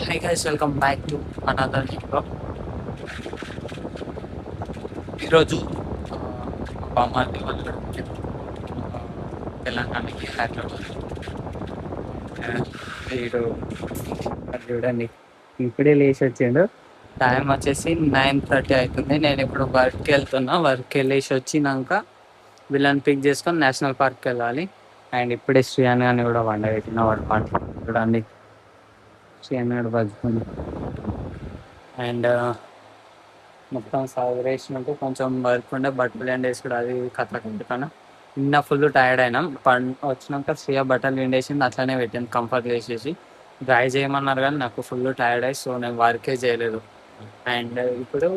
Hi guys, welcome back to another video. ఈరోజు బామార్ది వాళ్ళు తెలంగాణకి హైదరాబాద్ వీడు చూడండి ఇప్పుడే లేచి వచ్చిండు. టైం వచ్చేసి 9:30 అవుతుంది. నేను ఇప్పుడు వర్క్కి వెళ్తున్నా. వర్క్ వెళ్ళేసి వచ్చినాక వీళ్ళని పిక్ చేసుకొని నేషనల్ పార్క్కి వెళ్ళాలి. అండ్ ఇప్పుడే శ్రీయాన్ అని కూడా వండబెట్టిన వాడు చూడండి. శ్రీయాన్ కూడా బతుకుంది. అండ్ మొత్తం సర్వేసినట్టు కొంచెం వర్క్ ఉండే బట్టలు ఎండేసి కూడా అది కథ కట్టుకన్నా నిన్న ఫుల్ టైర్డ్ అయినాం. వచ్చినాక శ్రీయ బట్టలు ఎండేసింది, అట్లనే పెట్టింది కంఫర్ట్ వేసేసి. డ్రై చేయమన్నారు కానీ నాకు ఫుల్ టైర్డ్ అయ్యి సో నేను వర్కే చేయలేదు. అండ్ ఇప్పుడు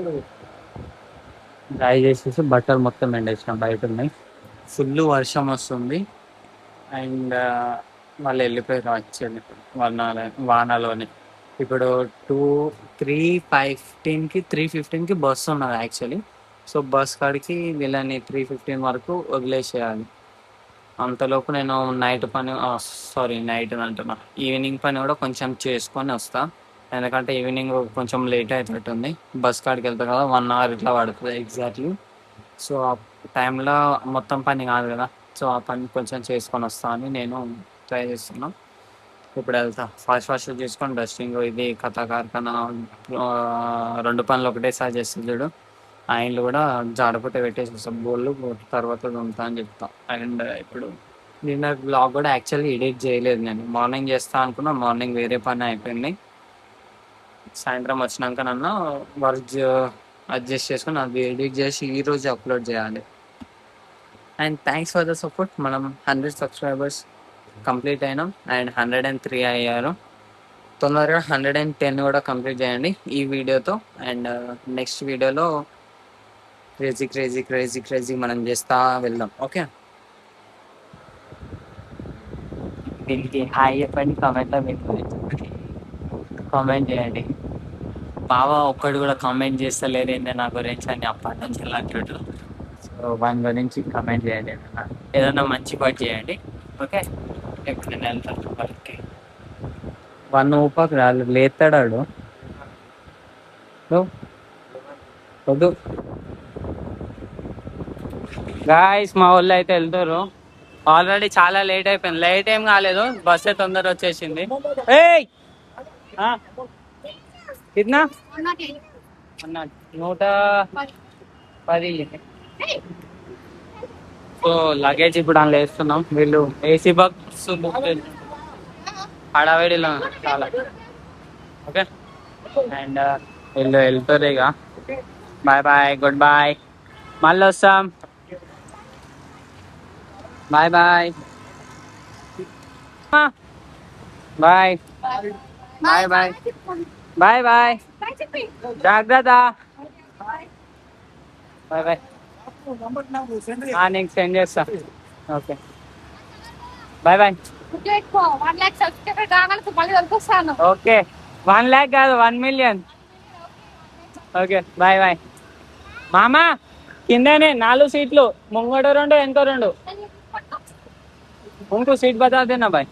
డ్రై చేసేసి బట్టలు మొత్తం ఎండేసినాం. బయట ఉన్నాయి, ఫుల్ వర్షం వస్తుంది. అండ్ వాళ్ళు వెళ్ళిపోయారు యాక్చువల్లీ వానాలోనే. ఇప్పుడు 3:15కి బస్సు ఉన్నది యాక్చువల్లీ. సో బస్ కాడికి వీళ్ళని 3:15 వరకు వదిలేసేయాలి. అంతలోపు నేను నైట్ అంటున్నా, ఈవినింగ్ పని కూడా కొంచెం చేసుకొని వస్తా. ఎందుకంటే ఈవినింగ్ కొంచెం లేట్ అవుతుంటుంది. బస్ కాడికి వెళ్తా కదా, 1 hour ఇట్లా పడుతుంది ఎగ్జాక్ట్లీ. సో ఆ టైంలో మొత్తం పని కాదు కదా, సో ఆ పని కొంచెం చేసుకొని వస్తా అని నేను ట్రై చేస్తున్నాను. ఇప్పుడు వెళ్తా ఫాస్ట్ చేసుకొని డస్టింగ్ ఇది కథ కార్ఖానా 2 పనులు ఒకటేసారి చేస్తుంది చూడు. ఆ ఇండ్లు కూడా జాడపట్ట పెట్టేసి వస్తాం, బోళ్ళు తర్వాత ఉంటా అని చెప్తా. అండ్ ఇప్పుడు నిన్న బ్లాగ్ కూడా యాక్చువల్లీ ఎడిట్ చేయలేదు. నేను మార్నింగ్ చేస్తా అనుకున్నా, మార్నింగ్ వేరే పని అయిపోయింది. సాయంత్రం వచ్చినాక నన్ను వర్క్ అడ్జస్ట్ చేసుకుని అది ఎడిట్ చేసి ఈరోజు అప్లోడ్ చేయాలి. And thanks for the support. మనం 100 సబ్స్క్రైబర్స్ కంప్లీట్ అయినాం అండ్ 103 అయ్యారు. తొందరగా 110 కూడా కంప్లీట్ చేయండి ఈ వీడియోతో. అండ్ నెక్స్ట్ వీడియోలో క్రేజీ మనం చేస్తా వెళ్దాం. ఓకే, దీనికి హాయ్ చెప్పండి కామెంట్లో. మీకు కామెంట్ చేయండి. బావ ఒక్కడు కూడా కామెంట్ చేస్తలేరు ఏంటంటే నా గురించి అని అప్పటి నుంచి ఇలా అంటుండ్రు. సో వాని గురించి కామెంట్ చేయండి, ఏదన్నా మంచి పాటు చేయండి. ఓకే, ఎప్పుడు నేను వెళ్తాను వర్క్కి. 1 ఊపాకు రాళ్ళు లేస్తాడాడు వద్దు. గాయస్ మా వాళ్ళు అయితే వెళ్తారు. ఆల్రెడీ చాలా లేట్ అయిపోయింది. లేట్ ఏం కాలేదు, బస్సే తొందర వచ్చేసింది. ఏయ్ కిतना 110. సో లగేజ్ ఇప్పుడు అందులో వేస్తున్నాం. వీళ్ళు ఏసీ బస్ బుక్ హడావిడిలో చాలా. ఓకే, అండ్ వీళ్ళు వెళ్తారు ఇక. బాయ్ గుడ్ బాయ్, మళ్ళీ వస్తాం. బాయ్ జాగ్రత్త. బాయ్ నీకు సెండ్ చేస్తా. Okay bye. ఓకే 1 lakh కాదు 1 million. Okay bye. మామా కిందనే 4 సీట్లు, ముంగట 2 వెనక 2. उनको सीट बता देना भाई.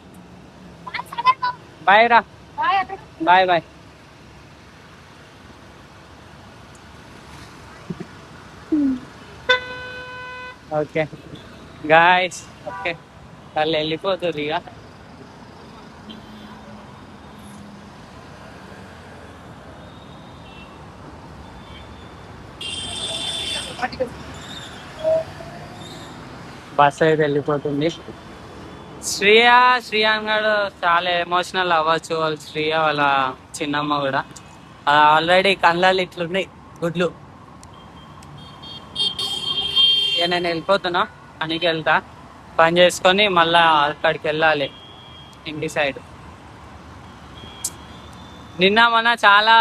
बाय रा, बाय. ఓకే గాయస్, ఓకే వాళ్ళు వెళ్ళిపోతుంది ఇక. బస్ అయితే వెళ్ళిపోతుంది. శ్రీయాన్ గారు చాలా ఎమోషనల్ అవ్వచ్చు. వాళ్ళు శ్రీయ వాళ్ళ చిన్నమ్మ కూడా ఆల్రెడీ కళ్ళలు ఇట్లున్నాయి గుడ్లు. ఇక నేను వెళ్ళిపోతున్నా, పనికి వెళ్తా. పని చేసుకొని మళ్ళా అక్కడికి వెళ్ళాలి ఇంటి సైడ్. నిన్న మొన్న చాలా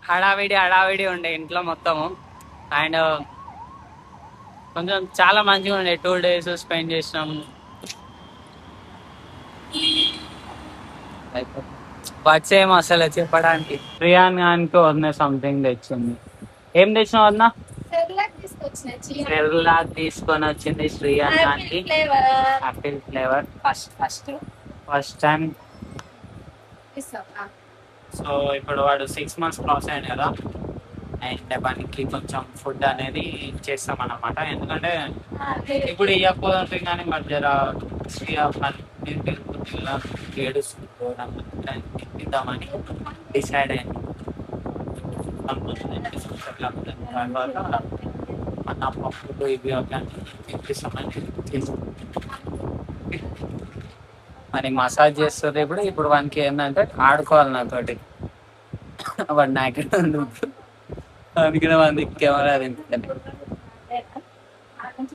హడావిడి ఉండే ఇంట్లో మొత్తము. అండ్ కొంచెం చాలా మంచిగా ఉండే. 2 days స్పెండ్ చేసినాం. బట్స్ ఏమో అసలు చెప్పడానికి. శ్రీయాన్ గానికి వదిన సంథింగ్ తెచ్చింది. ఏం తెచ్చినావు వదిన? సెర్లాక్ తీసుకొని వచ్చింది శ్రీయాన్ గానికి. Apple flavour first time so ఇప్పుడు వాడు 6 months క్రాస్ అయ్యాడు కదా, అండ్ వానికి కొంచెం ఫుడ్ అనేది చేస్తామన్నమాట. ఎందుకంటే ఇప్పుడు ఇవ్వకపోతే కానీ మధ్య ఏడుస్తుందని డిసైడ్ అయ్యాను. తర్వాత మన పప్పులు ఇవి అవన్నీ తినిపిస్తామని మరి మసాజ్ చేస్తుంది. ఇప్పుడు వానికి ఏంటంటే ఆడుకోవాలి నాతోటి. వాడు నాకే అందుకే మంది కెమెరా తింటాను.